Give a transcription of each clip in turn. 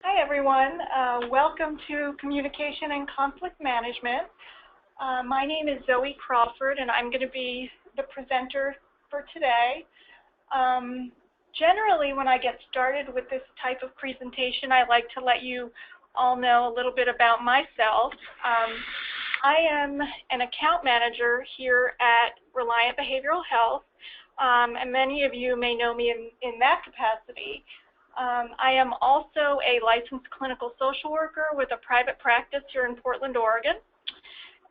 Hi everyone, welcome to Communication and Conflict Management. My name is Zoe Crawford and I'm going to be the presenter for today. Generally when I get started with this type of presentation, I like to let you all know a little bit about myself. I am an account manager here at Reliant Behavioral Health, and many of you may know me in that capacity. I am also a licensed clinical social worker with a private practice here in Portland, Oregon.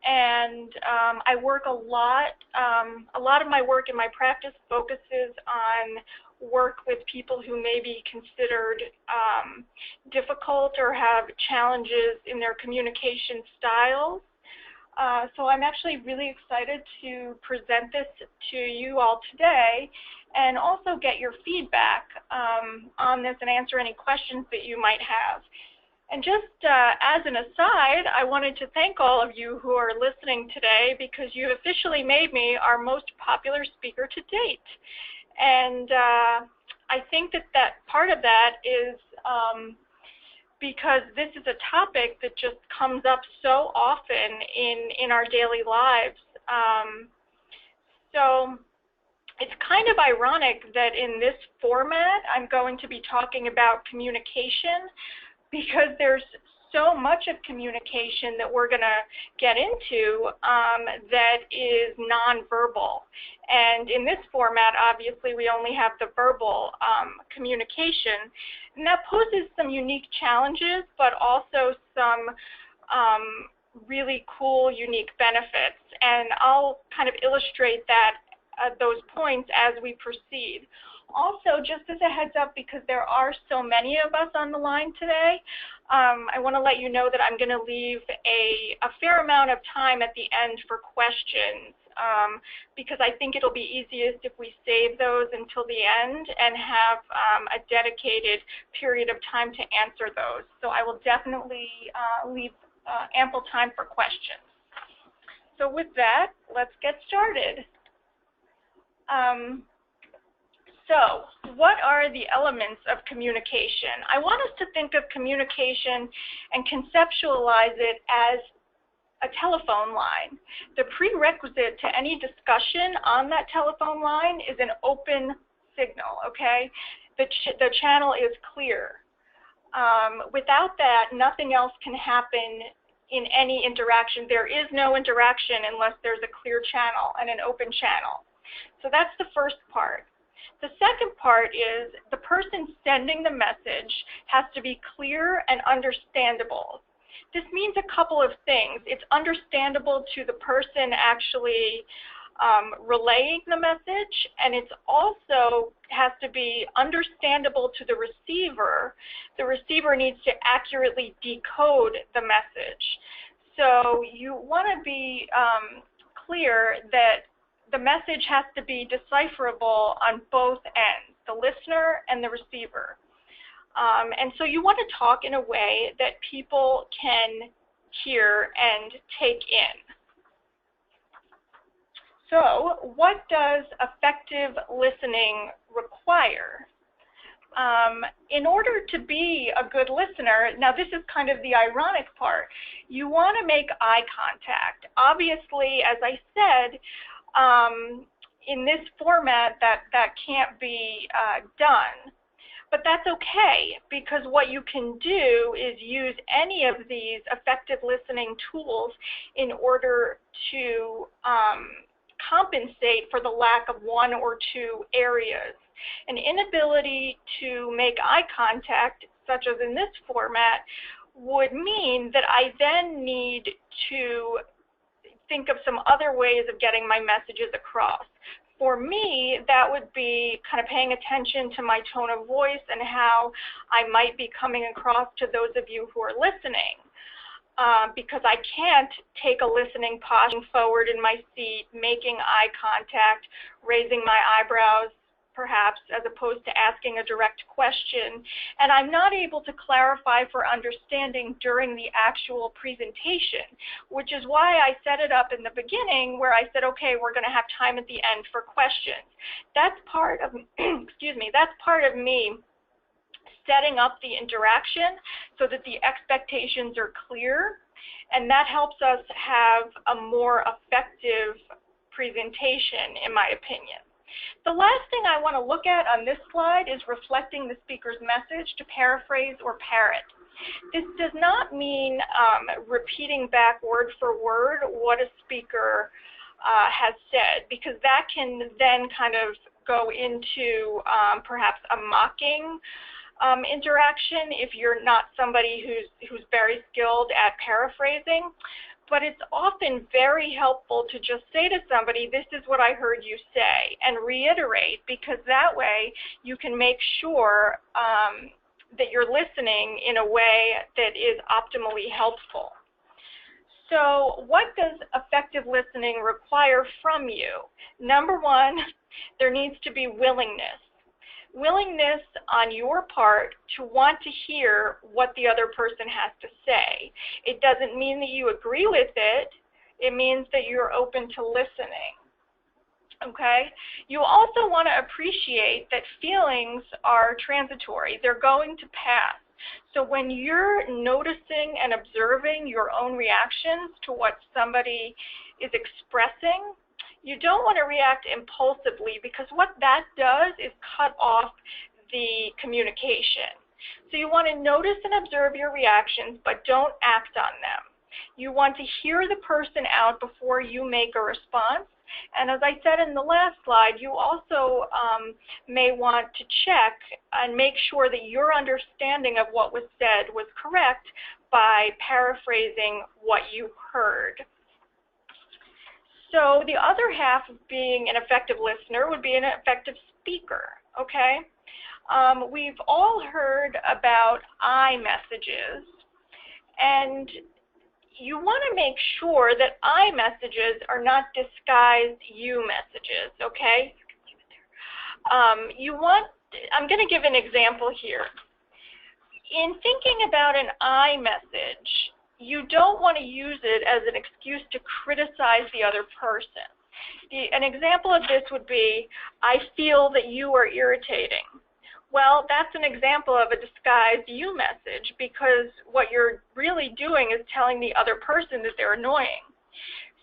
And I work a lot of my work in my practice focuses on work with people who may be considered difficult or have challenges in their communication styles. So I'm actually really excited to present this to you all today and also get your feedback on this and answer any questions that you might have. And just as an aside, I wanted to thank all of you who are listening today because you officially made me our most popular speaker to date. And I think that part of that is because this is a topic that just comes up so often in our daily lives. So it's kind of ironic that in this format I'm going to be talking about communication because there's so much of communication that we're going to get into that is nonverbal. And in this format, obviously, we only have the verbal communication. And that poses some unique challenges, but also some really cool, unique benefits. And I'll kind of illustrate that those points as we proceed. Also, just as a heads up, because there are so many of us on the line today, I want to let you know that I'm going to leave a fair amount of time at the end for questions, because I think it'll be easiest if we save those until the end and have a dedicated period of time to answer those. So I will definitely leave ample time for questions. So with that, let's get started. So what are the elements of communication? I want us to think of communication and conceptualize it as a telephone line. The prerequisite to any discussion on that telephone line is an open signal, okay? The channel is clear. Without that, nothing else can happen in any interaction. There is no interaction unless there's a clear channel and an open channel. So that's the first part. The second part is the person sending the message has to be clear and understandable. This means a couple of things. It's understandable to the person actually relaying the message, and it's also has to be understandable to the receiver. The receiver needs to accurately decode the message. So you want to be clear that the message has to be decipherable on both ends, the listener and the receiver. And so you want to talk in a way that people can hear and take in. So what does effective listening require? In order to be a good listener, now this is kind of the ironic part, you want to make eye contact. Obviously, as I said, in this format that can't be done. But that's okay, because what you can do is use any of these effective listening tools in order to compensate for the lack of one or two areas. An inability to make eye contact, such as in this format, would mean that I then need to think of some other ways of getting my messages across. For me, that would be kind of paying attention to my tone of voice and how I might be coming across to those of you who are listening. Because I can't take a listening posture forward in my seat, making eye contact, raising my eyebrows, perhaps, as opposed to asking a direct question. And I'm not able to clarify for understanding during the actual presentation, which is why I set it up in the beginning where I said, okay, we're going to have time at the end for questions. That's part of, excuse me, that's part of me setting up the interaction so that the expectations are clear, and that helps us have a more effective presentation, in my opinion. The last thing I want to look at on this slide is reflecting the speaker's message, to paraphrase or parrot. This does not mean repeating back word for word what a speaker has said, because that can then kind of go into perhaps a mocking interaction if you're not somebody who's very skilled at paraphrasing. But it's often very helpful to just say to somebody, this is what I heard you say, and reiterate, because that way you can make sure that you're listening in a way that is optimally helpful. So what does effective listening require from you? Number one, there needs to be willingness. Willingness on your part to want to hear what the other person has to say. It doesn't mean that you agree with it. It means that you're open to listening. Okay? You also want to appreciate that feelings are transitory. They're going to pass. So when you're noticing and observing your own reactions to what somebody is expressing, you don't want to react impulsively, because what that does is cut off the communication. So you want to notice and observe your reactions, but don't act on them. You want to hear the person out before you make a response. And as I said in the last slide, you also may want to check and make sure that your understanding of what was said was correct by paraphrasing what you heard. So the other half of being an effective listener would be an effective speaker, okay? We've all heard about I messages, and you want to make sure that I messages are not disguised you messages, okay? I'm going to give an example here. In thinking about an I message, you don't want to use it as an excuse to criticize the other person. An example of this would be, I feel that you are irritating. Well, that's an example of a disguised you message, because what you're really doing is telling the other person that they're annoying.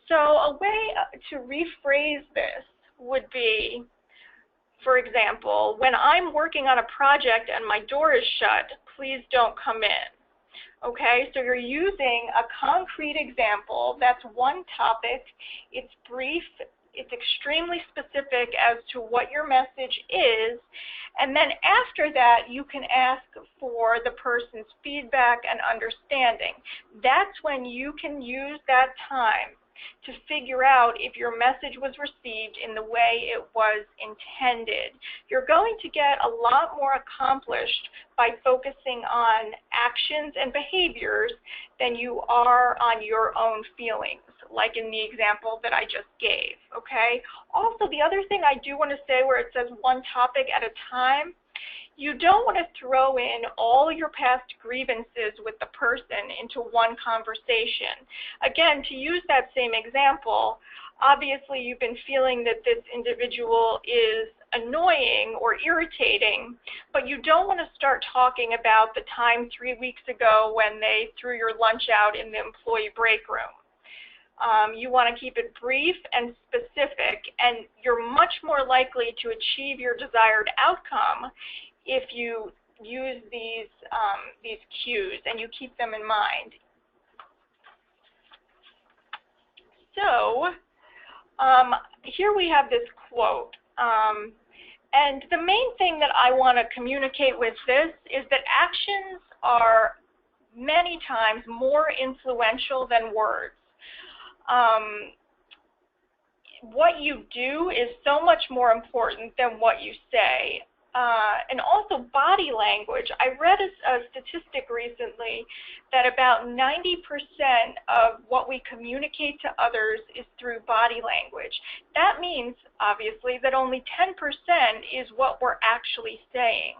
So a way to rephrase this would be, for example, when I'm working on a project and my door is shut, please don't come in. Okay, so you're using a concrete example. That's one topic. It's brief. It's extremely specific as to what your message is. And then after that, you can ask for the person's feedback and understanding. That's when you can use that time to figure out if your message was received in the way it was intended. You're going to get a lot more accomplished by focusing on actions and behaviors than you are on your own feelings, like in the example that I just gave, okay? Also, the other thing I do want to say, where it says one topic at a time, you don't want to throw in all your past grievances with the person into one conversation. Again, to use that same example, obviously you've been feeling that this individual is annoying or irritating, but you don't want to start talking about the time 3 weeks ago when they threw your lunch out in the employee break room. You want to keep it brief and specific, and you're much more likely to achieve your desired outcome if you use these cues and you keep them in mind. So here we have this quote, and the main thing that I want to communicate with this is that actions are many times more influential than words. What you do is so much more important than what you say. And also body language. I read a statistic recently that about 90% of what we communicate to others is through body language. That means, obviously, that only 10% is what we're actually saying.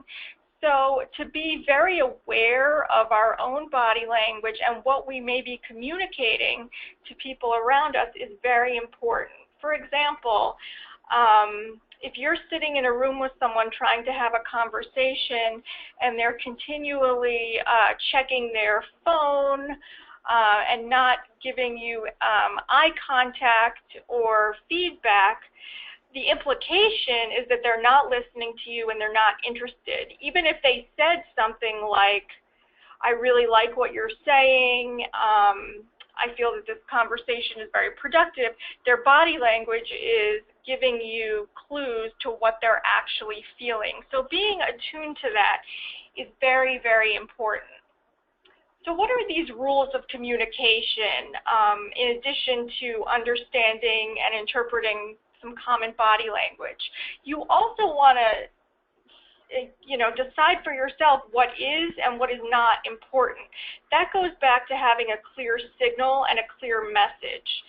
So to be very aware of our own body language and what we may be communicating to people around us is very important. For example, If you're sitting in a room with someone trying to have a conversation and they're continually checking their phone and not giving you eye contact or feedback, the implication is that they're not listening to you and they're not interested. Even if they said something like, I really like what you're saying, I feel that this conversation is very productive, their body language is giving you clues to what they're actually feeling. So being attuned to that is very, very important. So what are these rules of communication in addition to understanding and interpreting some common body language? You also want to decide for yourself what is and what is not important. That goes back to having a clear signal and a clear message.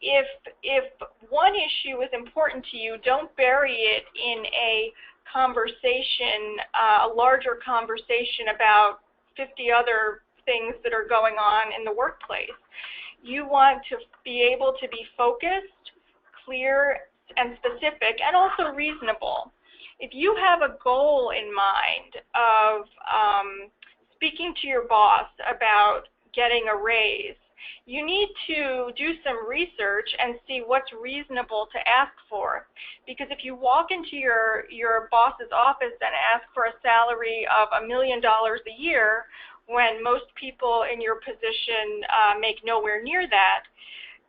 If one issue is important to you, don't bury it in a conversation, a larger conversation about 50 other things that are going on in the workplace. You want to be able to be focused, clear, and specific, and also reasonable. If you have a goal in mind of speaking to your boss about getting a raise, you need to do some research and see what's reasonable to ask for. Because if you walk into your boss's office and ask for a salary of $1 million a year, when most people in your position make nowhere near that,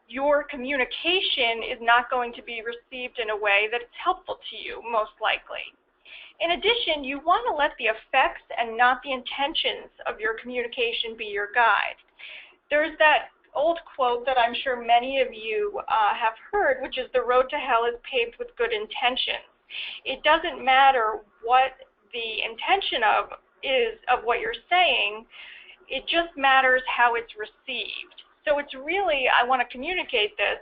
your communication is not going to be received in a way that is helpful to you, most likely. In addition, you want to let the effects and not the intentions of your communication be your guide. There's that old quote that I'm sure many of you have heard, which is, the road to hell is paved with good intentions. It doesn't matter what the intention is of what you're saying, it just matters how it's received. So it's really, I want to communicate this,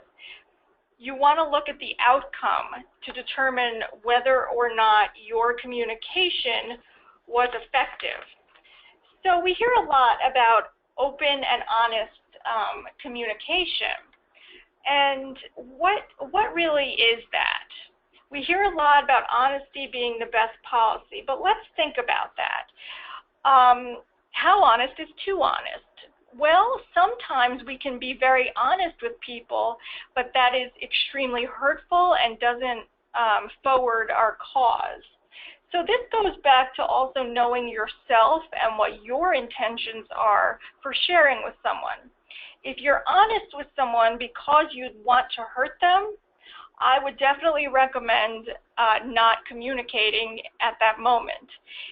you want to look at the outcome to determine whether or not your communication was effective. So we hear a lot about open and honest communication. And what really is that? We hear a lot about honesty being the best policy, but let's think about that. How honest is too honest? Well, sometimes we can be very honest with people, but that is extremely hurtful and doesn't forward our cause. So this goes back to also knowing yourself and what your intentions are for sharing with someone. If you're honest with someone because you want to hurt them, I would definitely recommend not communicating at that moment.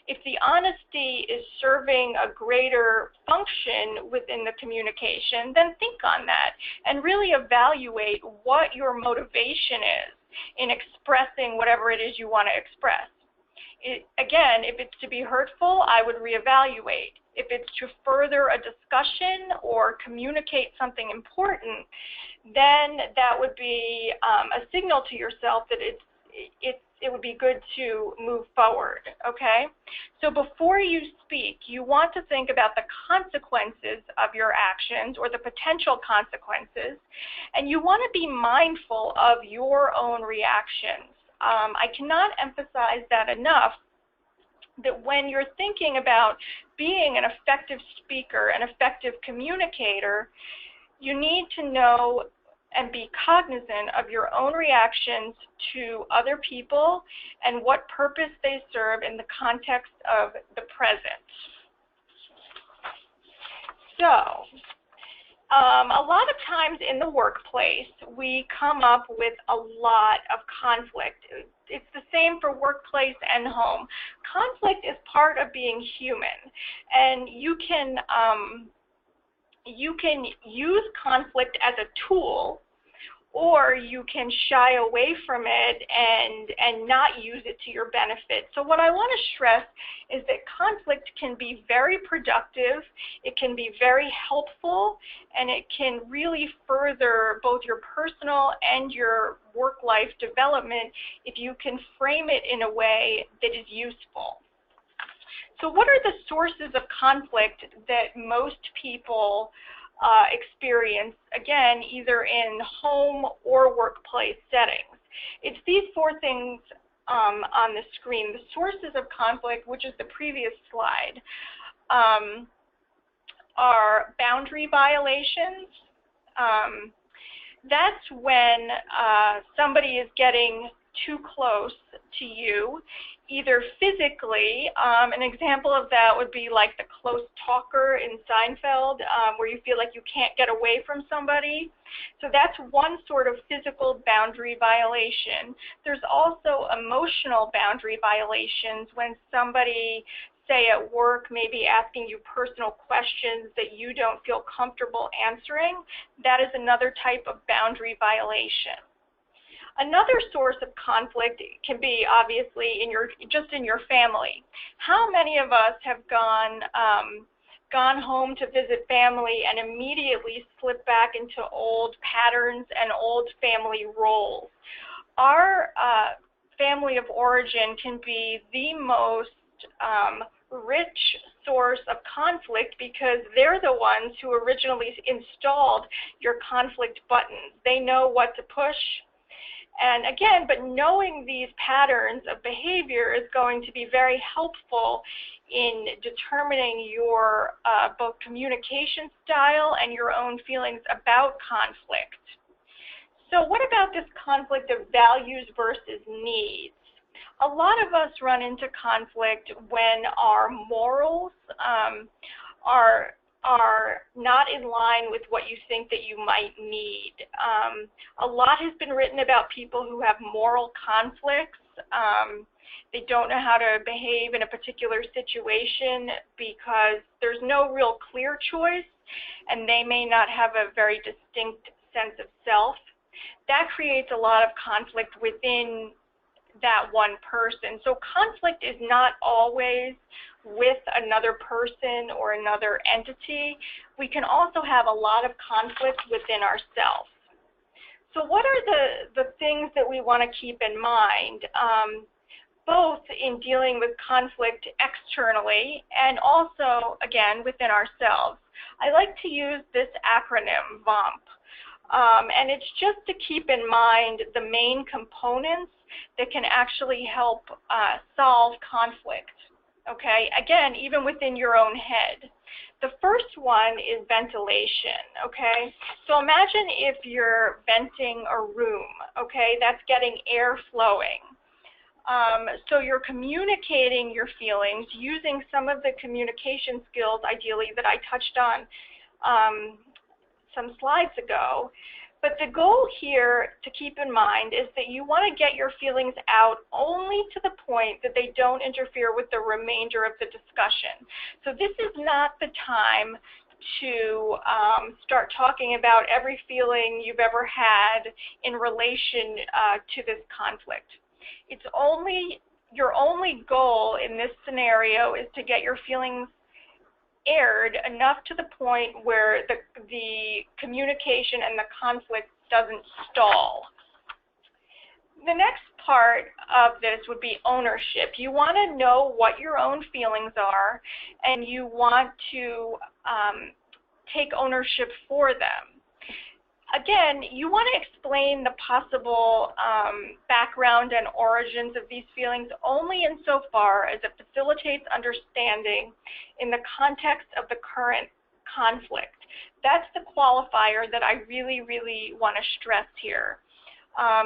If the honesty is serving a greater function within the communication, then think on that and really evaluate what your motivation is in expressing whatever it is you want to express. Again, if it's to be hurtful, I would reevaluate. If it's to further a discussion or communicate something important, then that would be a signal to yourself that it would be good to move forward, okay? So before you speak, you want to think about the consequences of your actions or the potential consequences, and you want to be mindful of your own reactions. I cannot emphasize that enough, that when you're thinking about being an effective speaker, an effective communicator, you need to know and be cognizant of your own reactions to other people and what purpose they serve in the context of the present. So, a lot of times in the workplace, we come up with a lot of conflict. It's the same for workplace and home. Conflict is part of being human, and you can use conflict as a tool, or you can shy away from it and not use it to your benefit. So what I want to stress is that conflict can be very productive, it can be very helpful, and it can really further both your personal and your work-life development if you can frame it in a way that is useful. So what are the sources of conflict that most people experience, again, either in home or workplace settings? It's these four things on the screen. The sources of conflict, which is the previous slide, are boundary violations. That's when somebody is getting too close to you, either physically. An example of that would be like the close talker in Seinfeld, where you feel like you can't get away from somebody. So that's one sort of physical boundary violation. There's also emotional boundary violations when somebody, say at work, maybe asking you personal questions that you don't feel comfortable answering. That is another type of boundary violation. Another source of conflict can be obviously just in your family. How many of us have gone home to visit family and immediately slip back into old patterns and old family roles? Our family of origin can be the most rich source of conflict because they're the ones who originally installed your conflict buttons. They know what to push. And again, but knowing these patterns of behavior is going to be very helpful in determining your both communication style and your own feelings about conflict. So what about this conflict of values versus needs? A lot of us run into conflict when our morals are not in line with what you think that you might need. A lot has been written about people who have moral conflicts. They don't know how to behave in a particular situation because there's no real clear choice, and they may not have a very distinct sense of self. That creates a lot of conflict within that one person. So conflict is not always with another person or another entity. We can also have a lot of conflict within ourselves. So what are the things that we want to keep in mind, both in dealing with conflict externally and also, again, within ourselves? I like to use this acronym, VOMP. And it's just to keep in mind the main components that can actually help solve conflict. Okay, again, even within your own head. The first one is ventilation, okay? So imagine if you're venting a room, okay? That's getting air flowing. So you're communicating your feelings using some of the communication skills, ideally, that I touched on some slides ago. But the goal here to keep in mind is that you want to get your feelings out only to the point that they don't interfere with the remainder of the discussion. So this is not the time to start talking about every feeling you've ever had in relation to this conflict. It's only, your only goal in this scenario is to get your feelings aired enough to the point where the communication and the conflict doesn't stall. The next part of this would be ownership. You want to know what your own feelings are, and you want to take ownership for them. Again, you want to explain the possible background and origins of these feelings only insofar as it facilitates understanding in the context of the current conflict. That's the qualifier that I really, really want to stress here.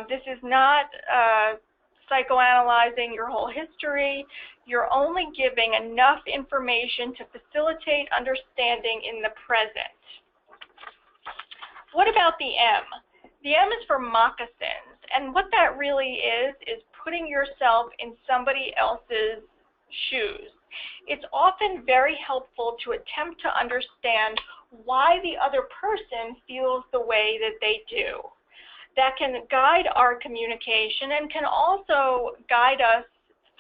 This is not psychoanalyzing your whole history. You're only giving enough information to facilitate understanding in the present. What about the M? The M is for moccasins, and what that really is putting yourself in somebody else's shoes. It's often very helpful to attempt to understand why the other person feels the way that they do. That can guide our communication and can also guide us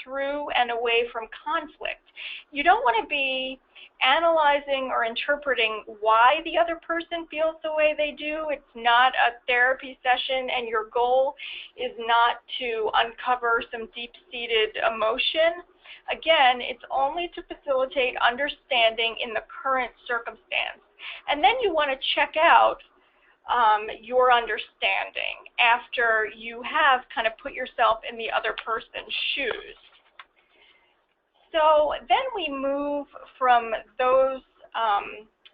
through and away from conflict. You don't want to be analyzing or interpreting why the other person feels the way they do. It's not a therapy session, and your goal is not to uncover some deep-seated emotion. Again, it's only to facilitate understanding in the current circumstance. And then you want to check out your understanding after you have kind of put yourself in the other person's shoes. So then we move from those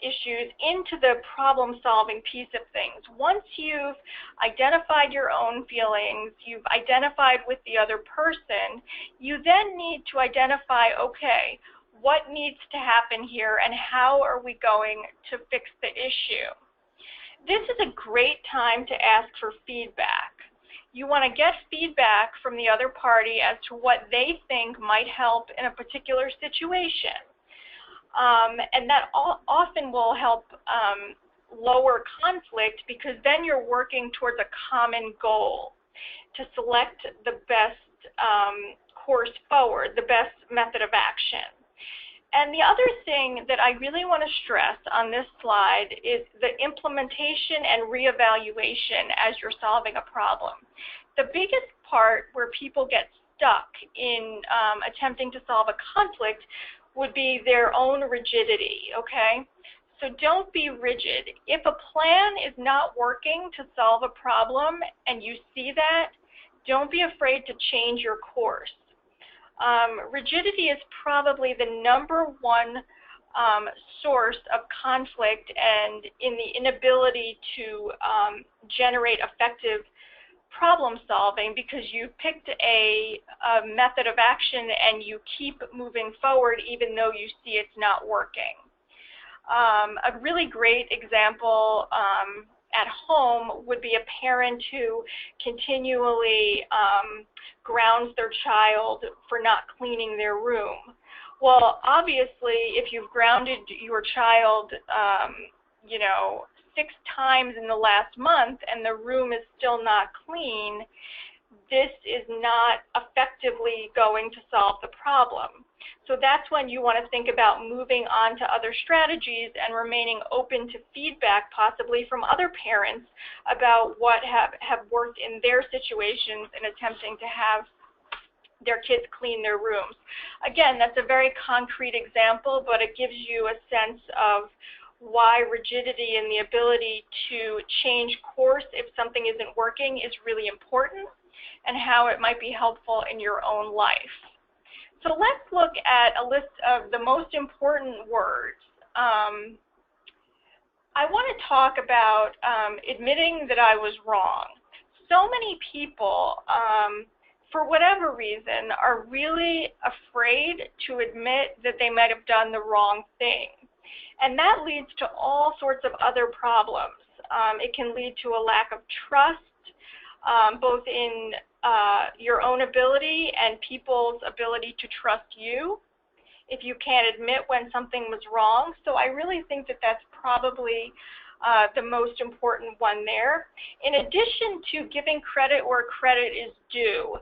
issues into the problem-solving piece of things. Once you've identified your own feelings, you've identified with the other person, you then need to identify, okay, what needs to happen here and how are we going to fix the issue? This is a great time to ask for feedback. You want to get feedback from the other party as to what they think might help in a particular situation. And that often will help lower conflict, because then you're working towards a common goal to select the best course forward, the best method of action. And the other thing that I really want to stress on this slide is the implementation and reevaluation as you're solving a problem. The biggest part where people get stuck in attempting to solve a conflict would be their own rigidity, okay? So don't be rigid. If a plan is not working to solve a problem and you see that, don't be afraid to change your course. Rigidity is probably the #1 source of conflict and in the inability to generate effective problem solving, because you picked a method of action and you keep moving forward even though you see it's not working. A really great example at home would be a parent who continually grounds their child for not cleaning their room. Well, obviously, if you've grounded your child, 6 times in the last month and the room is still not clean, this is not effectively going to solve the problem. So that's when you want to think about moving on to other strategies and remaining open to feedback, possibly from other parents, about what have worked in their situations in attempting to have their kids clean their rooms. Again, that's a very concrete example, but it gives you a sense of why rigidity and the ability to change course if something isn't working is really important, and how it might be helpful in your own life. So let's look at a list of the most important words. I want to talk about admitting that I was wrong. So many people, for whatever reason, are really afraid to admit that they might have done the wrong thing. And that leads to all sorts of other problems. It can lead to a lack of trust, both in your own ability and people's ability to trust you if you can't admit when something was wrong. So I really think that that's probably the most important one there. In addition to giving credit where credit is due,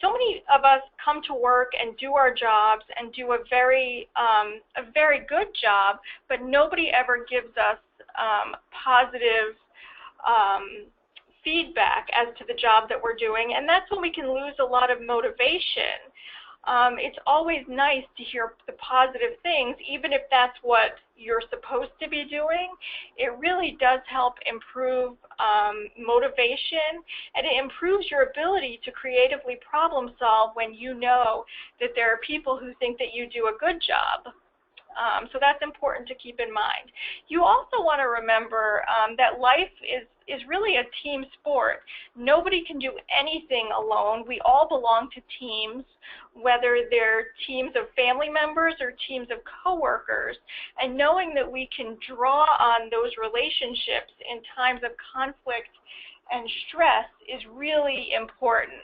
so many of us come to work and do our jobs and do a very good job, but nobody ever gives us positive feedback as to the job that we're doing, and that's when we can lose a lot of motivation. It's always nice to hear the positive things, even if that's what you're supposed to be doing. It really does help improve motivation, and it improves your ability to creatively problem solve when you know that there are people who think that you do a good job. So that's important to keep in mind. You also want to remember that life is really a team sport. Nobody can do anything alone. We all belong to teams, whether they're teams of family members or teams of coworkers. And knowing that we can draw on those relationships in times of conflict and stress is really important.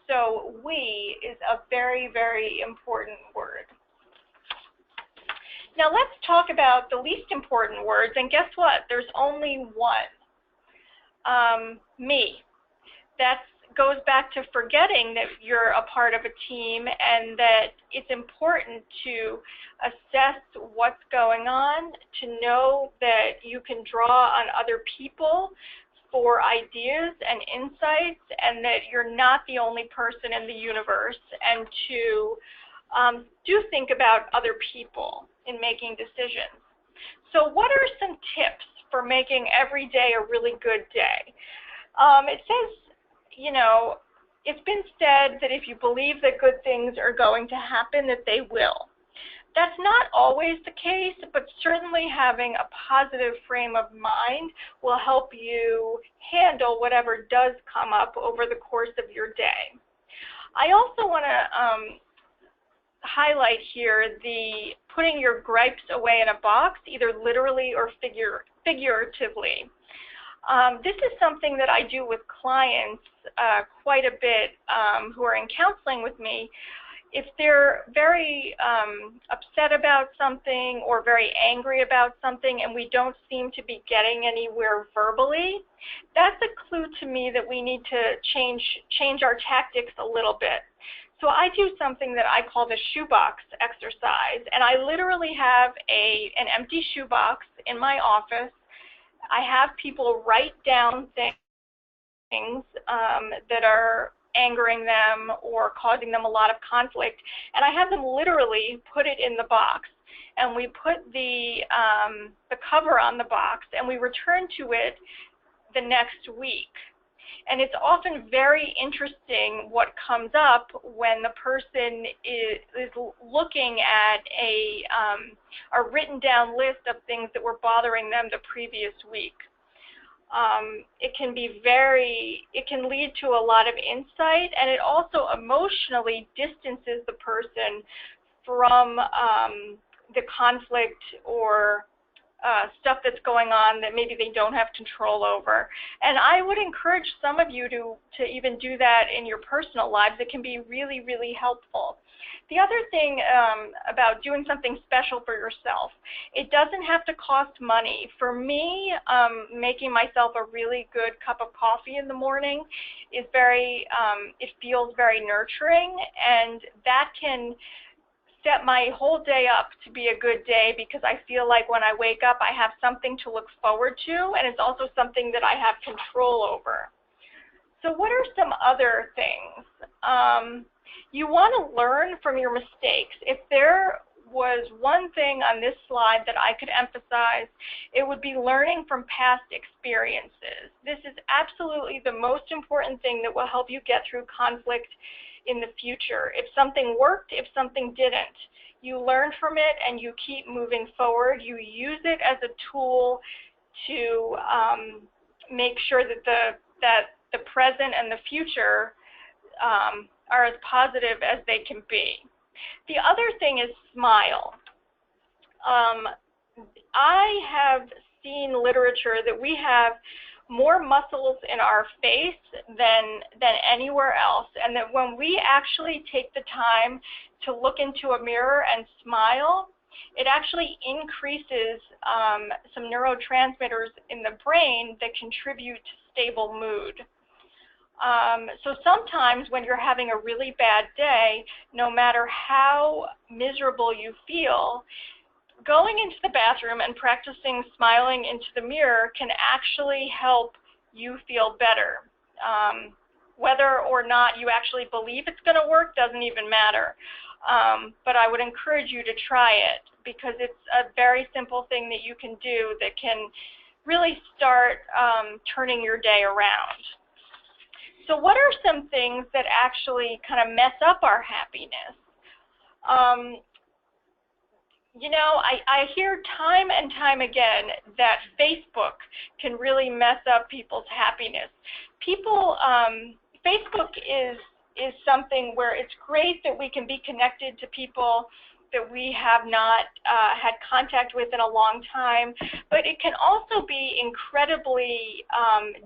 So we is a very, very important word. Now let's talk about the least important words, and guess what? There's only one. Me. That goes back to forgetting that you're a part of a team and that it's important to assess what's going on, to know that you can draw on other people for ideas and insights, and that you're not the only person in the universe, and to do think about other people in making decisions. So what are some tips for making every day a really good day. It says, you know, it's been said that if you believe that good things are going to happen, that they will. That's not always the case, but certainly having a positive frame of mind will help you handle whatever does come up over the course of your day. I also want to highlight here the putting your gripes away in a box, either literally or figuratively. This is something that I do with clients quite a bit who are in counseling with me. If they're very upset about something or very angry about something and we don't seem to be getting anywhere verbally, that's a clue to me that we need to change our tactics a little bit. So I do something that I call the shoebox exercise, and I literally have an empty shoebox in my office. I have people write down things that are angering them or causing them a lot of conflict, and I have them literally put it in the box, and we put the cover on the box, and we return to it the next week. And it's often very interesting what comes up when the person is looking at a written down list of things that were bothering them the previous week. It can lead to a lot of insight, and it also emotionally distances the person from the conflict or stuff that's going on that maybe they don't have control over. And I would encourage some of you to even do that in your personal lives. It can be really, really helpful. The other thing about doing something special for yourself, it doesn't have to cost money. For me, making myself a really good cup of coffee in the morning is it feels very nurturing, and that can set my whole day up to be a good day because I feel like when I wake up I have something to look forward to, and it's also something that I have control over. So what are some other things? You want to learn from your mistakes. If there was one thing on this slide that I could emphasize, it would be learning from past experiences. This is absolutely the most important thing that will help you get through conflict in the future. If something worked, if something didn't, you learn from it and you keep moving forward. You use it as a tool to make sure that the present and the future are as positive as they can be. The other thing is smile. I have seen literature that we have more muscles in our face than anywhere else, and that when we actually take the time to look into a mirror and smile, it actually increases some neurotransmitters in the brain that contribute to stable mood. So sometimes when you're having a really bad day, no matter how miserable you feel, going into the bathroom and practicing smiling into the mirror can actually help you feel better. Whether or not you actually believe it's going to work doesn't even matter. But I would encourage you to try it because it's a very simple thing that you can do that can really start turning your day around. So what are some things that actually kind of mess up our happiness? You know, I hear time and time again that Facebook can really mess up people's happiness. Facebook is something where it's great that we can be connected to people that we have not had contact with in a long time, but it can also be incredibly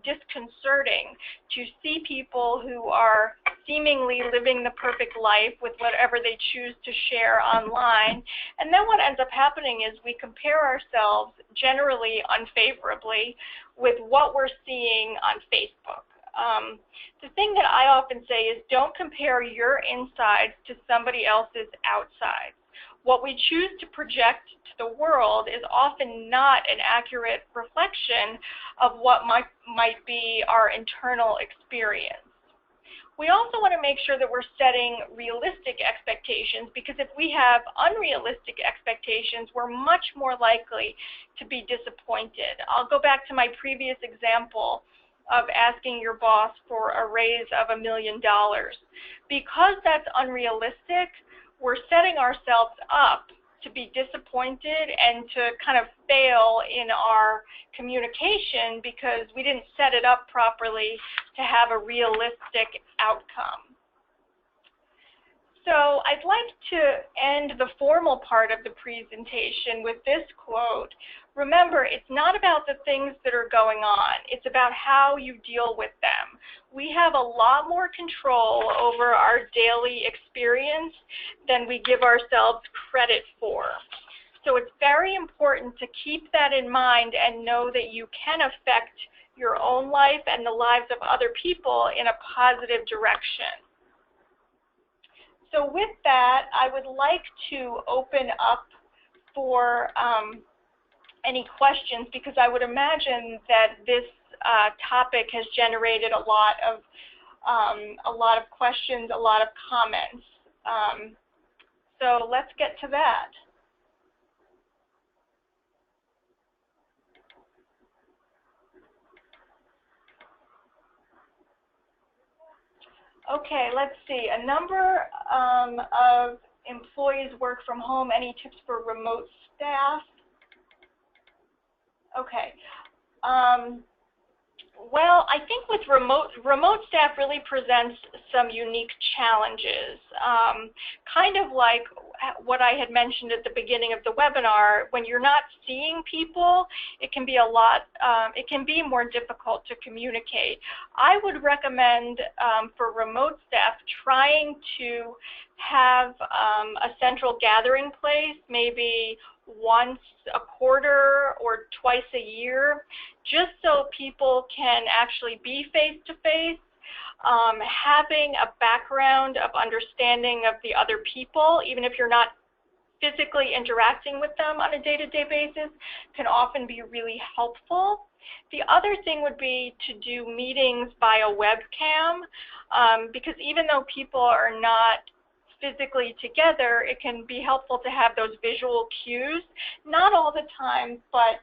disconcerting to see people who are seemingly living the perfect life with whatever they choose to share online. And then what ends up happening is we compare ourselves generally unfavorably with what we're seeing on Facebook. The thing that I often say is don't compare your insides to somebody else's outsides. What we choose to project to the world is often not an accurate reflection of what might be our internal experience. We also want to make sure that we're setting realistic expectations, because if we have unrealistic expectations, we're much more likely to be disappointed. I'll go back to my previous example of asking your boss for a raise of $1 million. Because that's unrealistic, we're setting ourselves up to be disappointed and to kind of fail in our communication because we didn't set it up properly to have a realistic outcome. So I'd like to end the formal part of the presentation with this quote. Remember, it's not about the things that are going on. It's about how you deal with them. We have a lot more control over our daily experience than we give ourselves credit for. So it's very important to keep that in mind and know that you can affect your own life and the lives of other people in a positive direction. So with that, I would like to open up for any questions, because I would imagine that this topic has generated a lot of questions, a lot of comments. So let's get to that. Okay, let's see. A number of employees work from home. Any tips for remote staff? Okay. Well, I think with remote staff really presents some unique challenges. Kind of like what I had mentioned at the beginning of the webinar, when you're not seeing people, it can be it can be more difficult to communicate. I would recommend for remote staff trying to have a central gathering place, maybe once a quarter or twice a year, just so people can actually be face-to-face, having a background of understanding of the other people, even if you're not physically interacting with them on a day-to-day basis, can often be really helpful. The other thing would be to do meetings via webcam, because even though people are not physically together, it can be helpful to have those visual cues. Not all the time, but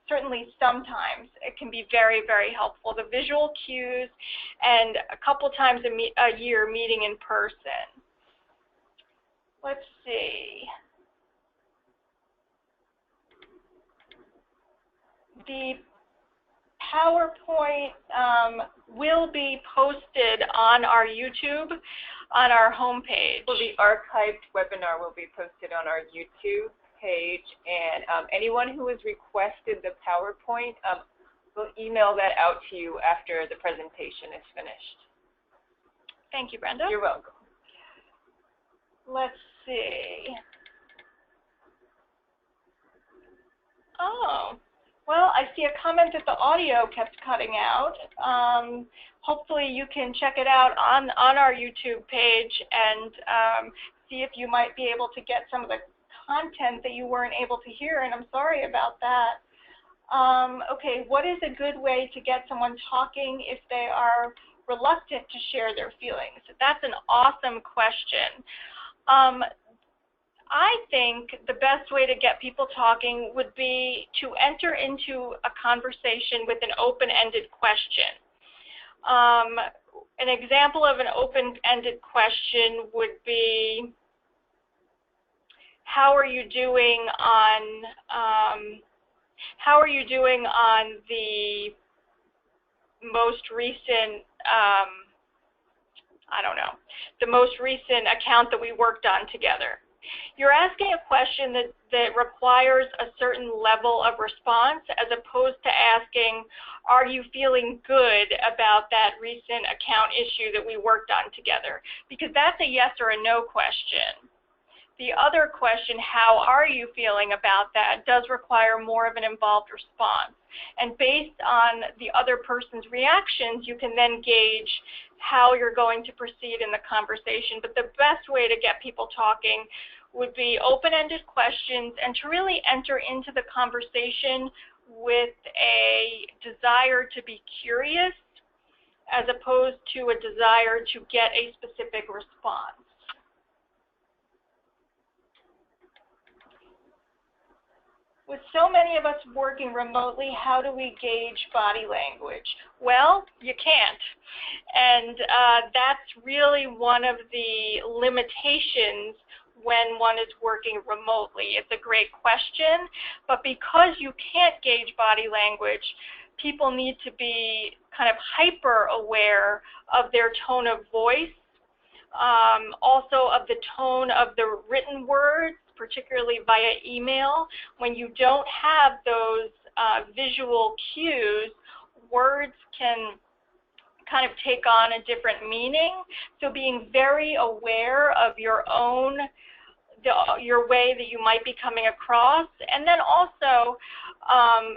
certainly sometimes it can be very, very helpful. The visual cues, and a couple times a year meeting in person. Let's see. The PowerPoint will be posted on our YouTube, on our homepage. Well, the archived webinar will be posted on our YouTube page, and anyone who has requested the PowerPoint, we'll email that out to you after the presentation is finished. Thank you, Brenda. You're welcome. Let's see. Oh, well, I see a comment that the audio kept cutting out. Hopefully you can check it out on our YouTube page and see if you might be able to get some of the content that you weren't able to hear, and I'm sorry about that. Okay, what is a good way to get someone talking if they are reluctant to share their feelings? That's an awesome question. I think the best way to get people talking would be to enter into a conversation with an open-ended question. An example of an open-ended question would be, how are you doing on the most recent, I don't know, the most recent account that we worked on together? You're asking a question that requires a certain level of response, as opposed to asking, are you feeling good about that recent account issue that we worked on together? Because that's a yes or a no question. The other question, how are you feeling about that, does require more of an involved response. And based on the other person's reactions, you can then gauge how you're going to proceed in the conversation. But the best way to get people talking would be open-ended questions, and to really enter into the conversation with a desire to be curious as opposed to a desire to get a specific response. With so many of us working remotely, how do we gauge body language? Well, you can't. And that's really one of the limitations when one is working remotely. It's a great question, but because you can't gauge body language, people need to be kind of hyper aware of their tone of voice, also of the tone of the written words, particularly via email. When you don't have those visual cues, words can kind of take on a different meaning. So being very aware of your own, your way that you might be coming across. And then also,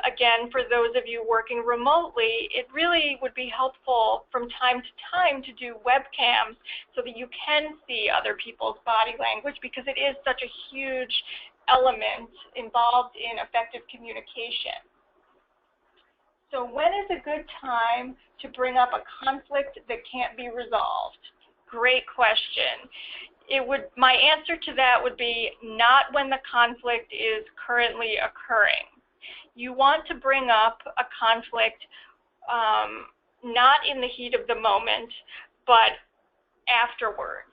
again, for those of you working remotely, it really would be helpful from time to time to do webcams so that you can see other people's body language, because it is such a huge element involved in effective communication. So when is a good time to bring up a conflict that can't be resolved? Great question. My answer to that would be not when the conflict is currently occurring. You want to bring up a conflict not in the heat of the moment, but afterwards.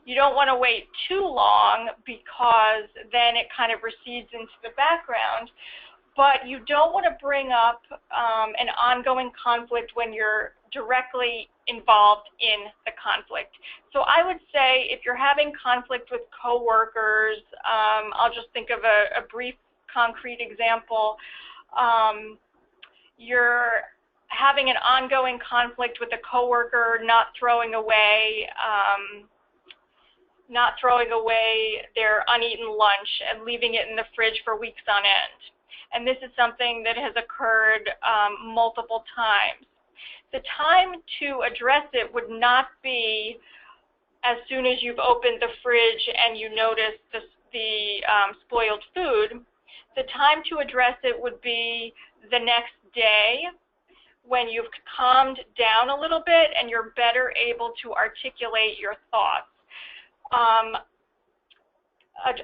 You don't want to wait too long, because then it kind of recedes into the background. But you don't want to bring up an ongoing conflict when you're directly involved in the conflict. So I would say if you're having conflict with coworkers, I'll just think of a brief concrete example. You're having an ongoing conflict with a coworker not throwing away their uneaten lunch and leaving it in the fridge for weeks on end. And this is something that has occurred multiple times. The time to address it would not be as soon as you've opened the fridge and you notice the spoiled food. The time to address it would be the next day, when you've calmed down a little bit and you're better able to articulate your thoughts.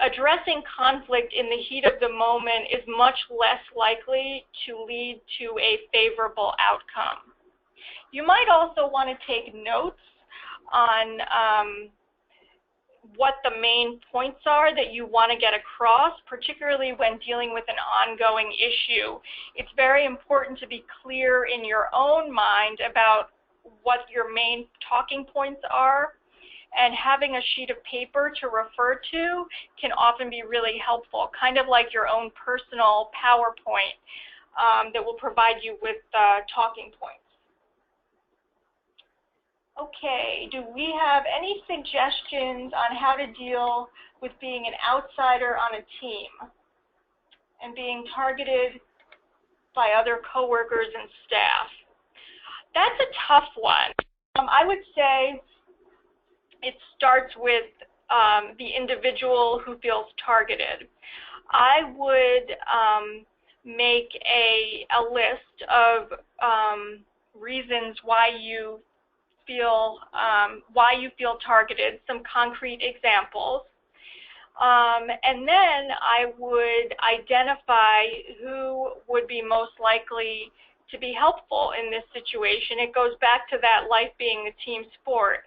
Addressing conflict in the heat of the moment is much less likely to lead to a favorable outcome. You might also want to take notes on what the main points are that you want to get across, particularly when dealing with an ongoing issue. It's very important to be clear in your own mind about what your main talking points are, and having a sheet of paper to refer to can often be really helpful, kind of like your own personal PowerPoint that will provide you with talking points. Okay, do we have any suggestions on how to deal with being an outsider on a team and being targeted by other coworkers and staff? That's a tough one. I would say it starts with the individual who feels targeted. I would make a list of reasons why you feel targeted, some concrete examples. And then I would identify who would be most likely to be helpful in this situation. It goes back to that life being a team sport.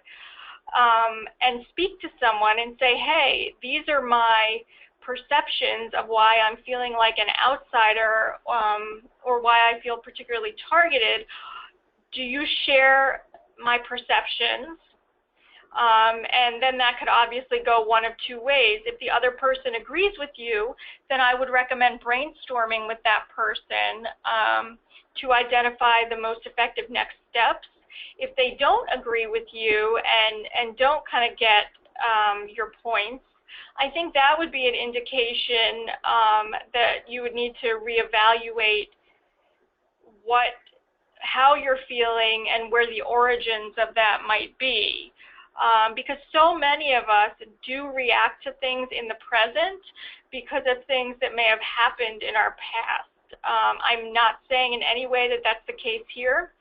And speak to someone and say, hey, these are my perceptions of why I'm feeling like an outsider, or why I feel particularly targeted. Do you share my perceptions? And then that could obviously go one of two ways. If the other person agrees with you, then I would recommend brainstorming with that person to identify the most effective next steps. If they don't agree with you and don't kind of get your points, I think that would be an indication that you would need to reevaluate how you're feeling and where the origins of that might be. Because so many of us do react to things in the present because of things that may have happened in our past. I'm not saying in any way that that's the case here,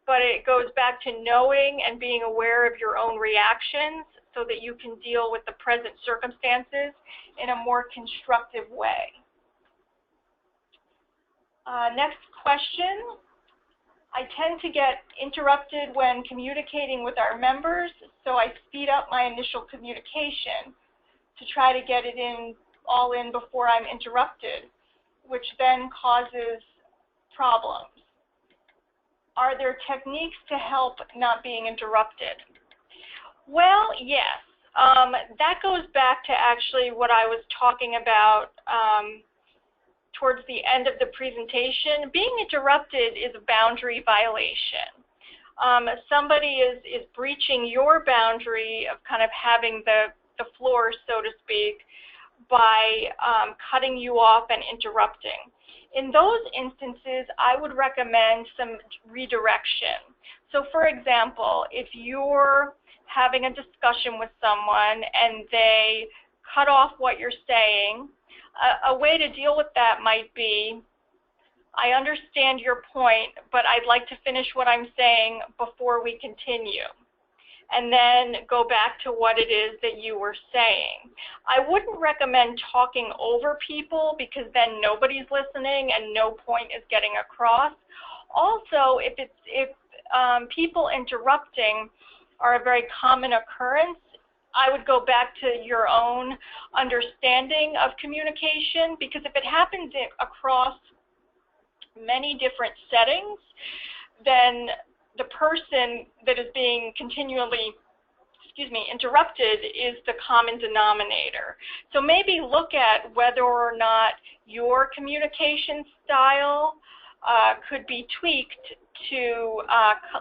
but it goes back to knowing and being aware of your own reactions so that you can deal with the present circumstances in a more constructive way. Next question. I tend to get interrupted when communicating with our members, so I speed up my initial communication to try to get it all in before I'm interrupted, which then causes problems. Are there techniques to help not being interrupted? Well, yes. That goes back to actually what I was talking about towards the end of the presentation. Being interrupted is a boundary violation. Somebody is breaching your boundary of kind of having the floor, so to speak, by cutting you off and interrupting. In those instances, I would recommend some redirection. So for example, if you're having a discussion with someone and they cut off what you're saying, a way to deal with that might be, I understand your point, but I'd like to finish what I'm saying before we continue. And then go back to what it is that you were saying. I wouldn't recommend talking over people because then nobody's listening and no point is getting across. Also, if people interrupting are a very common occurrence, I would go back to your own understanding of communication, because if it happens across many different settings, then the person that is being continually, interrupted is the common denominator. So maybe look at whether or not your communication style could be tweaked to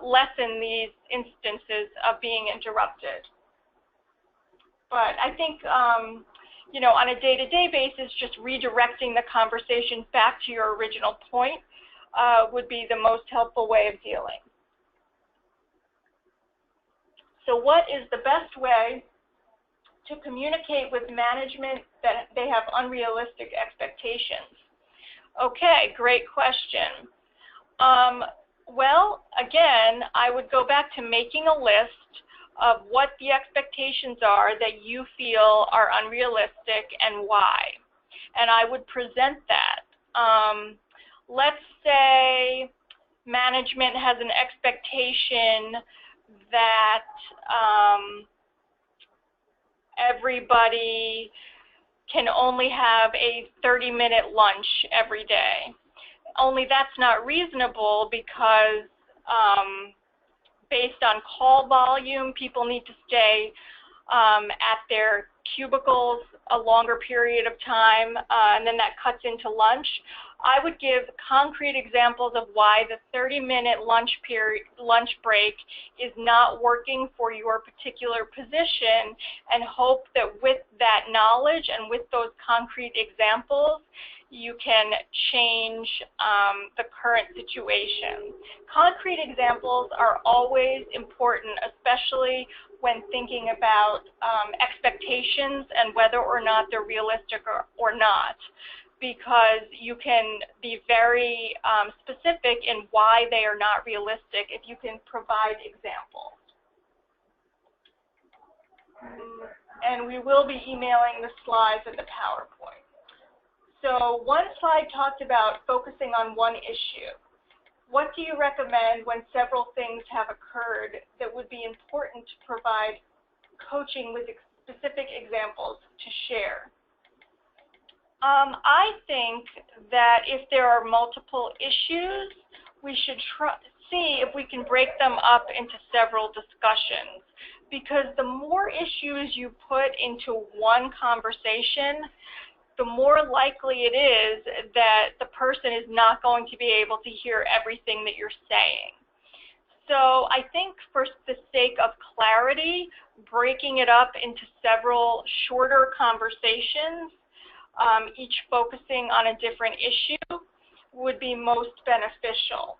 lessen these instances of being interrupted. But I think, on a day-to-day basis, just redirecting the conversation back to your original point would be the most helpful way of dealing. So what is the best way to communicate with management that they have unrealistic expectations? Okay, great question. Well, again, I would go back to making a list of what the expectations are that you feel are unrealistic and why. And I would present that. Let's say management has an expectation that everybody can only have a 30-minute lunch every day. Only that's not reasonable because based on call volume, people need to stay at their cubicles a longer period of time, and then that cuts into lunch. I would give concrete examples of why the 30-minute lunch break is not working for your particular position, and hope that with that knowledge and with those concrete examples, you can change the current situation. Concrete examples are always important, especially when thinking about expectations and whether or not they're realistic or not, because you can be very specific in why they are not realistic if you can provide examples. And we will be emailing the slides and the PowerPoint. So one slide talked about focusing on one issue. What do you recommend when several things have occurred that would be important to provide coaching with specific examples to share? I think that if there are multiple issues, we should see if we can break them up into several discussions, because the more issues you put into one conversation, the more likely it is that the person is not going to be able to hear everything that you're saying. So I think for the sake of clarity, breaking it up into several shorter conversations, each focusing on a different issue, would be most beneficial.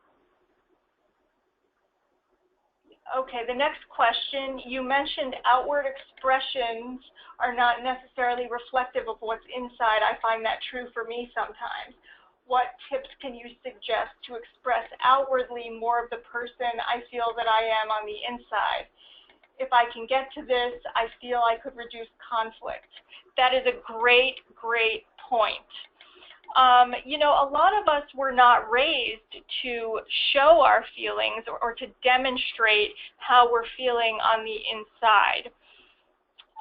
Okay, the next question, you mentioned outward expressions are not necessarily reflective of what's inside. I find that true for me sometimes. what tips can you suggest to express outwardly more of the person I feel that I am on the inside? If I can get to this, I feel I could reduce conflict. That is a great, great point. You know, a lot of us were not raised to show our feelings or to demonstrate how we're feeling on the inside.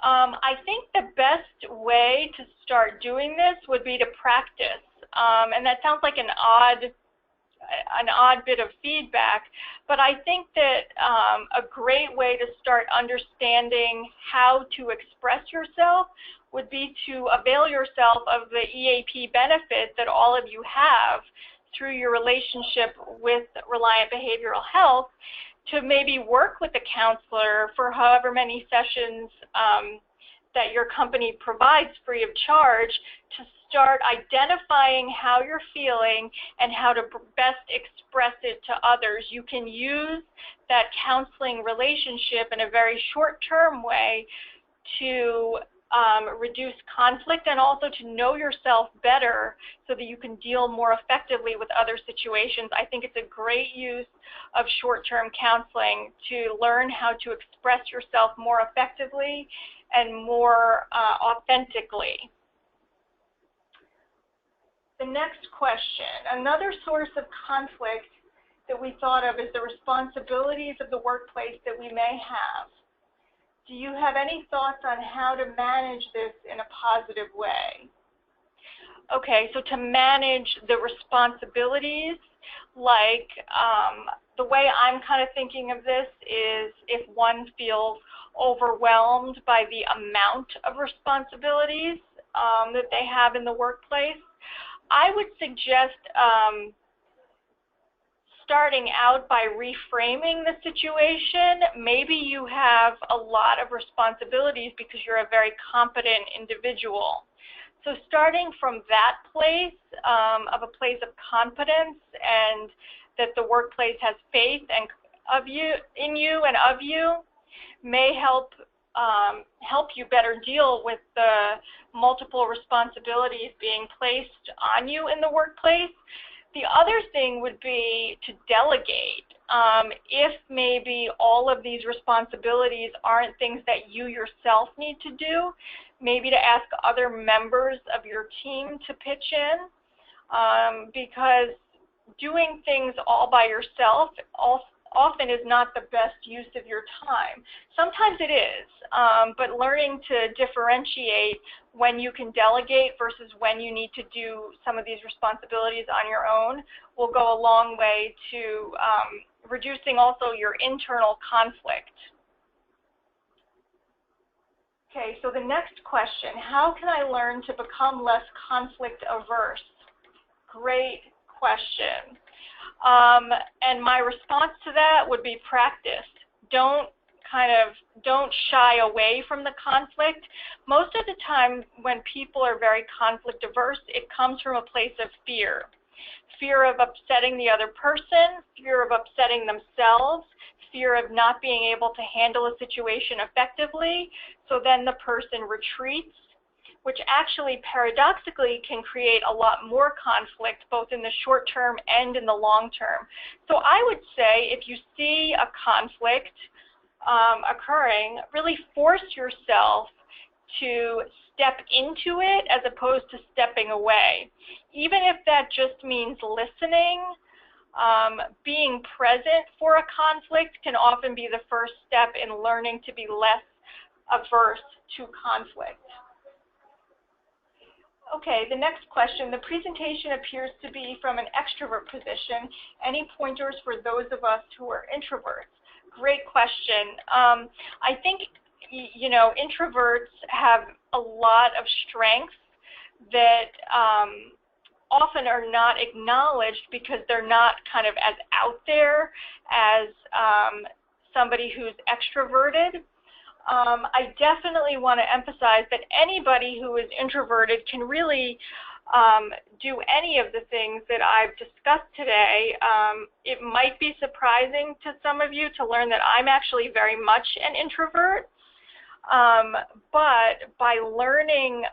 I think the best way to start doing this would be to practice. And that sounds like an odd bit of feedback, but I think that a great way to start understanding how to express yourself would be to avail yourself of the EAP benefit that all of you have through your relationship with Reliant Behavioral Health, to maybe work with a counselor for however many sessions that your company provides free of charge, to start identifying how you're feeling and how to best express it to others. You can use that counseling relationship in a very short-term way to reduce conflict and also to know yourself better so that you can deal more effectively with other situations. I think it's a great use of short-term counseling to learn how to express yourself more effectively and more authentically. The next question, another source of conflict that we thought of is the responsibilities of the workplace that we may have. Do you have any thoughts on how to manage this in a positive way? Okay, so to manage the responsibilities, like the way I'm kind of thinking of this is if one feels overwhelmed by the amount of responsibilities that they have in the workplace, I would suggest starting out by reframing the situation. Maybe you have a lot of responsibilities because you're a very competent individual. So starting from that place, of a place of confidence and that the workplace has faith and in you and of you, may help you better deal with the multiple responsibilities being placed on you in the workplace. The other thing would be to delegate. If maybe all of these responsibilities aren't things that you yourself need to do, maybe to ask other members of your team to pitch in, because doing things all by yourself often is not the best use of your time. Sometimes it is, but learning to differentiate when you can delegate versus when you need to do some of these responsibilities on your own will go a long way to reducing also your internal conflict. Okay, so the next question, how can I learn to become less conflict averse? Great question. And my response to that would be practice. Don't shy away from the conflict. Most of the time when people are very conflict averse, it comes from a place of fear. Fear of upsetting the other person, fear of upsetting themselves, fear of not being able to handle a situation effectively. So then the person retreats, which actually paradoxically can create a lot more conflict both in the short term and in the long term. So I would say if you see a conflict occurring, really force yourself to step into it as opposed to stepping away. Even if that just means listening, being present for a conflict can often be the first step in learning to be less averse to conflict. Okay, the next question. The presentation appears to be from an extrovert position. Any pointers for those of us who are introverts? Great question. I think, you know, introverts have a lot of strengths that often are not acknowledged because they're not kind of as out there as somebody who's extroverted. I definitely want to emphasize that anybody who is introverted can really do any of the things that I've discussed today. It might be surprising to some of you to learn that I'm actually very much an introvert, but by learning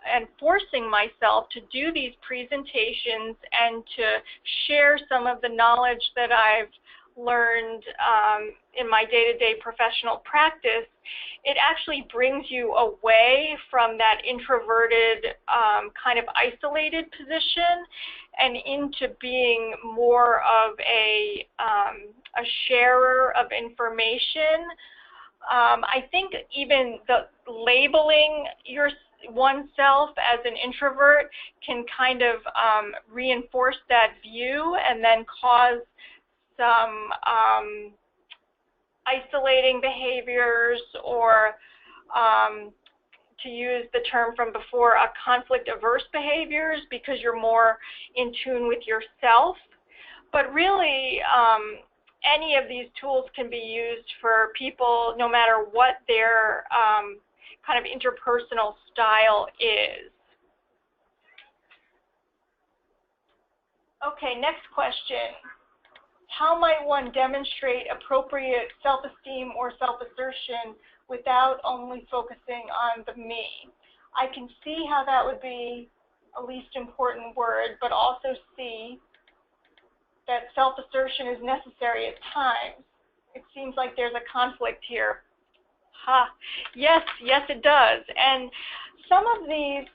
and forcing myself to do these presentations and to share some of the knowledge that I've learned in my day-to-day professional practice, it actually brings you away from that introverted, kind of isolated position and into being more of a sharer of information. I think even the labeling oneself as an introvert can kind of reinforce that view and then cause some isolating behaviors, or to use the term from before, conflict-averse behaviors, because you're more in tune with yourself. But really, any of these tools can be used for people no matter what their kind of interpersonal style is. Okay, next question. How might one demonstrate appropriate self-esteem or self-assertion without only focusing on the me? I can see how that would be a least important word, but also see that self-assertion is necessary at times. It seems like there's a conflict here. Ha! Yes, yes it does. And some of these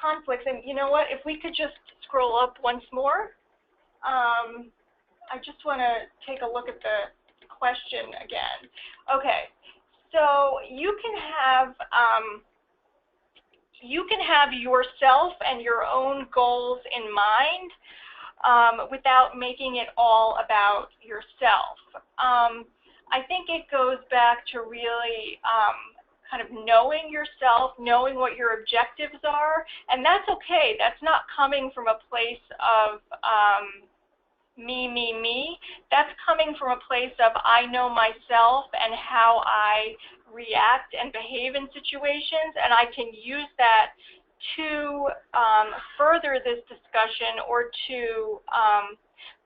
conflicts, and you know what, if we could just scroll up once more. I just want to take a look at the question again. Okay, so you can have yourself and your own goals in mind without making it all about yourself. I think it goes back to really kind of knowing yourself, knowing what your objectives are, and that's okay. That's not coming from a place of me. That's coming from a place of I know myself and how I react and behave in situations, and I can use that to further this discussion or to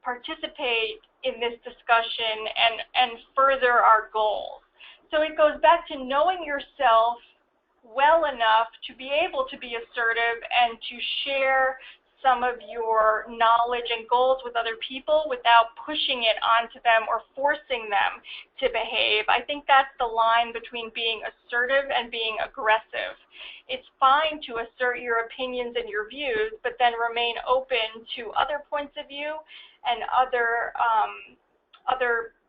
participate in this discussion and further our goals. So it goes back to knowing yourself well enough to be able to be assertive and to share some of your knowledge and goals with other people without pushing it onto them or forcing them to behave. I think that's the line between being assertive and being aggressive. It's fine to assert your opinions and your views, but then remain open to other points of view and other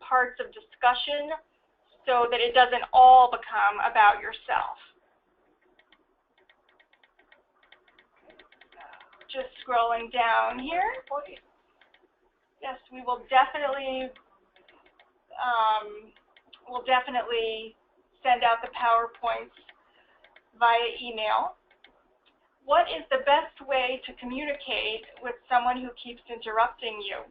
parts of discussion so that it doesn't all become about yourself. Just scrolling down here. Yes, we will definitely send out the PowerPoints via email. What is the best way to communicate with someone who keeps interrupting you?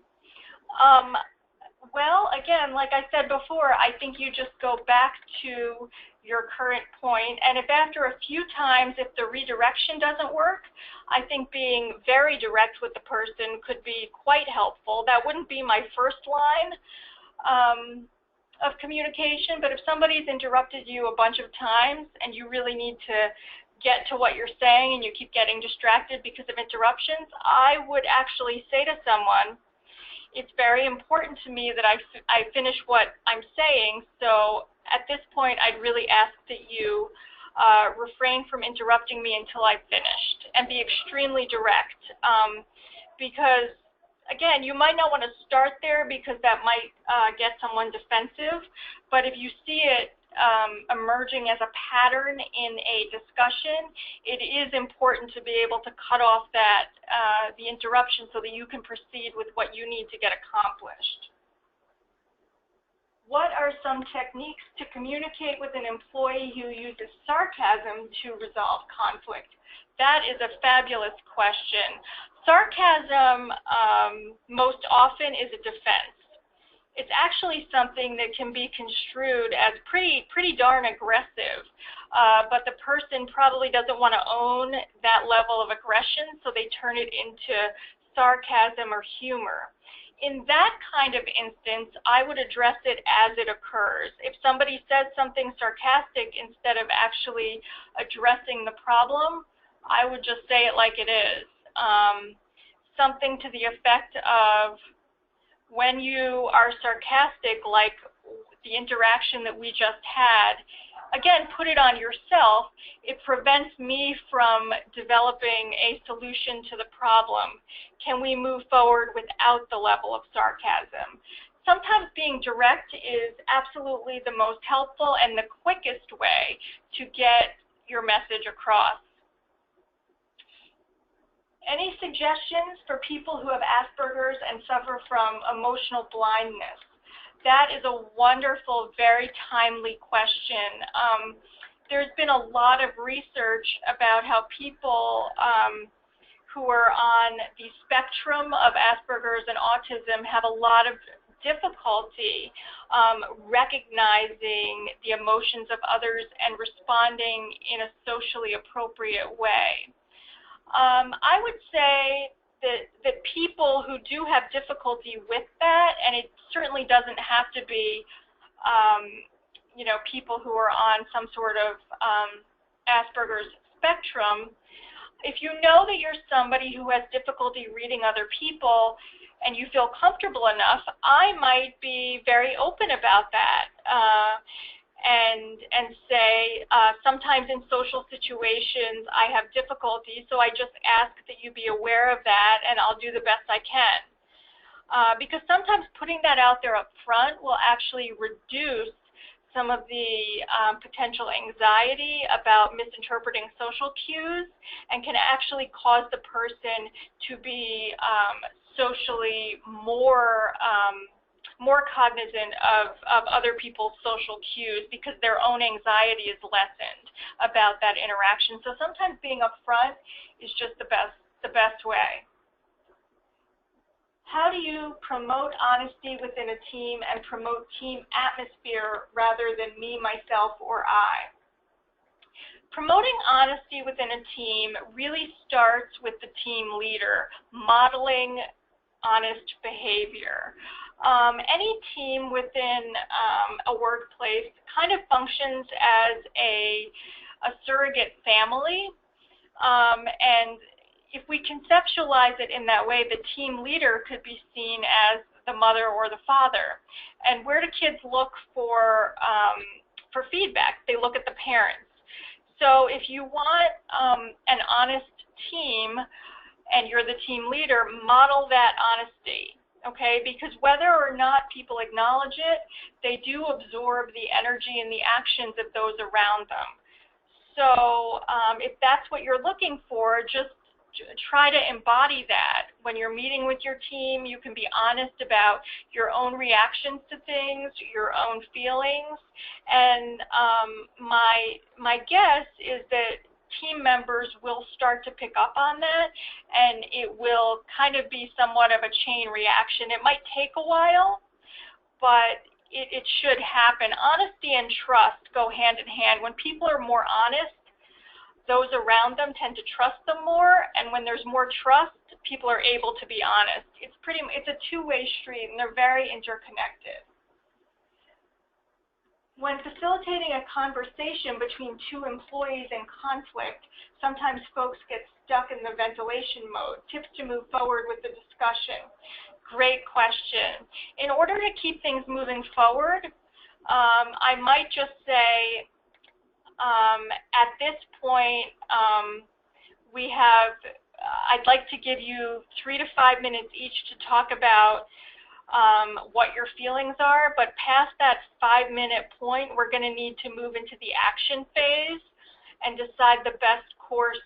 Well, again, like I said before, I think you just go back to your current point, and if after a few times, if the redirection doesn't work, I think being very direct with the person could be quite helpful. That wouldn't be my first line of communication, but if somebody's interrupted you a bunch of times and you really need to get to what you're saying and you keep getting distracted because of interruptions, I would actually say to someone, it's very important to me that I finish what I'm saying, so at this point I'd really ask that you refrain from interrupting me until I've finished, and be extremely direct, because again, you might not want to start there because that might get someone defensive, but if you see it emerging as a pattern in a discussion, it is important to be able to cut off that the interruption so that you can proceed with what you need to get accomplished. What are some techniques to communicate with an employee who uses sarcasm to resolve conflict? That is a fabulous question. Sarcasm most often is a defense. It's actually something that can be construed as pretty darn aggressive, but the person probably doesn't want to own that level of aggression, so they turn it into sarcasm or humor. In that kind of instance, I would address it as it occurs. If somebody says something sarcastic instead of actually addressing the problem, I would just say it like it is. Something to the effect of, when you are sarcastic, like the interaction that we just had, again, put it on yourself. It prevents me from developing a solution to the problem. Can we move forward without the level of sarcasm? Sometimes being direct is absolutely the most helpful and the quickest way to get your message across. Any suggestions for people who have Asperger's and suffer from emotional blindness? That is a wonderful, very timely question. There's been a lot of research about how people who are on the spectrum of Asperger's and autism have a lot of difficulty recognizing the emotions of others and responding in a socially appropriate way. I would say that people who do have difficulty with that, and it certainly doesn't have to be, you know, people who are on some sort of Asperger's spectrum, if you know that you're somebody who has difficulty reading other people and you feel comfortable enough, I might be very open about that. And say, sometimes in social situations I have difficulty, so I just ask that you be aware of that, and I'll do the best I can. Because sometimes putting that out there up front will actually reduce some of the potential anxiety about misinterpreting social cues, and can actually cause the person to be socially more cognizant of other people's social cues, because their own anxiety is lessened about that interaction. So sometimes being upfront is just the best way. How do you promote honesty within a team and promote team atmosphere rather than me, myself, or I? Promoting honesty within a team really starts with the team leader modeling honest behavior. Any team within a workplace kind of functions as a surrogate family, and if we conceptualize it in that way, the team leader could be seen as the mother or the father. And where do kids look for feedback? They look at the parents. So if you want an honest team and you're the team leader, model that honesty. Okay, because whether or not people acknowledge it, they do absorb the energy and the actions of those around them. So if that's what you're looking for, just try to embody that. When you're meeting with your team, you can be honest about your own reactions to things, your own feelings, and my guess is that team members will start to pick up on that, and it will kind of be somewhat of a chain reaction. It might take a while, but it should happen. Honesty and trust go hand in hand. When people are more honest, those around them tend to trust them more, and when there's more trust, people are able to be honest. It's a two-way street, and they're very interconnected. When facilitating a conversation between two employees in conflict, sometimes folks get stuck in the ventilation mode. Tips to move forward with the discussion. Great question. In order to keep things moving forward, I might just say, at this point, I'd like to give you 3 to 5 minutes each to talk about what your feelings are, but past that 5-minute point, we're going to need to move into the action phase and decide the best course,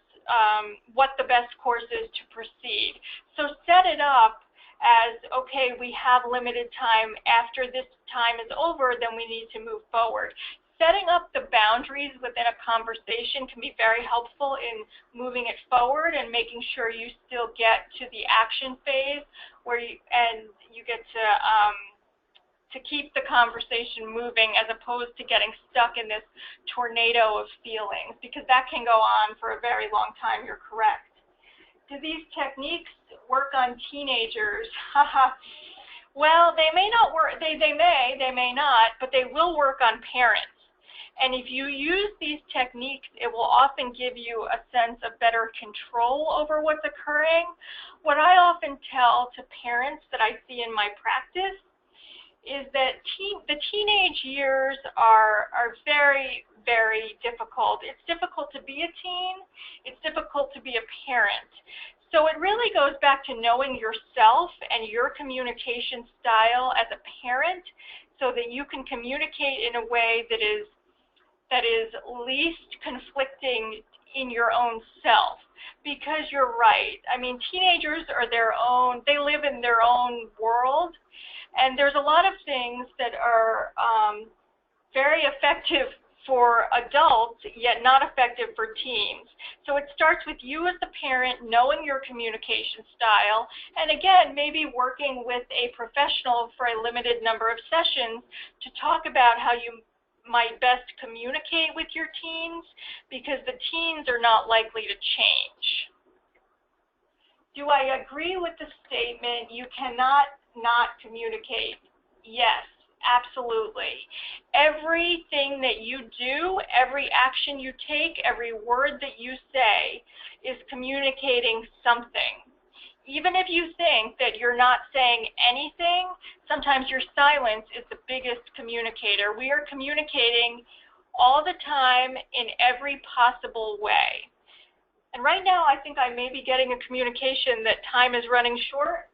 what the best course is to proceed. So set it up as, okay, we have limited time. After this time is over, then we need to move forward. Setting up the boundaries within a conversation can be very helpful in moving it forward and making sure you still get to the action phase where you get to keep the conversation moving, as opposed to getting stuck in this tornado of feelings, because that can go on for a very long time. You're correct. Do these techniques work on teenagers? Well, they may not work, they may not, but they will work on parents. And if you use these techniques, it will often give you a sense of better control over what's occurring. What I often tell to parents that I see in my practice is that the teenage years are very, very difficult. It's difficult to be a teen. It's difficult to be a parent. So it really goes back to knowing yourself and your communication style as a parent so that you can communicate in a way that is least conflicting in your own self. Because you're right. I mean, teenagers are they live in their own world, and there's a lot of things that are very effective for adults, yet not effective for teens. So it starts with you as the parent knowing your communication style, and again, maybe working with a professional for a limited number of sessions to talk about how you might best communicate with your teens, because the teens are not likely to change. Do I agree with the statement, you cannot not communicate? Yes, absolutely. Everything that you do, every action you take, every word that you say is communicating something. Even if you think that you're not saying anything, sometimes your silence is the biggest communicator. We are communicating all the time in every possible way. And right now, I think I may be getting a communication that time is running short.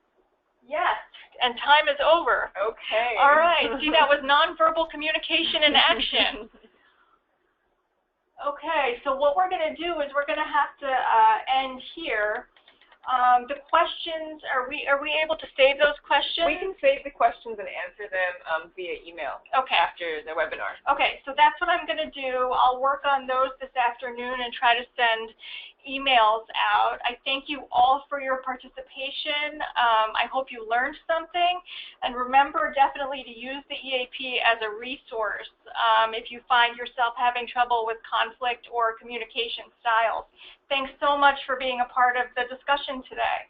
Yes, and time is over. Okay. All right. See, that was nonverbal communication in action. Okay, so what we're going to do is we're going to have to end here. The questions, are we able to save those questions? We can save the questions and answer them via email after the webinar. Okay, so that's what I'm going to do. I'll work on those this afternoon and try to send emails out. I thank you all for your participation. I hope you learned something. And remember definitely to use the EAP as a resource if you find yourself having trouble with conflict or communication styles. Thanks so much for being a part of the discussion today.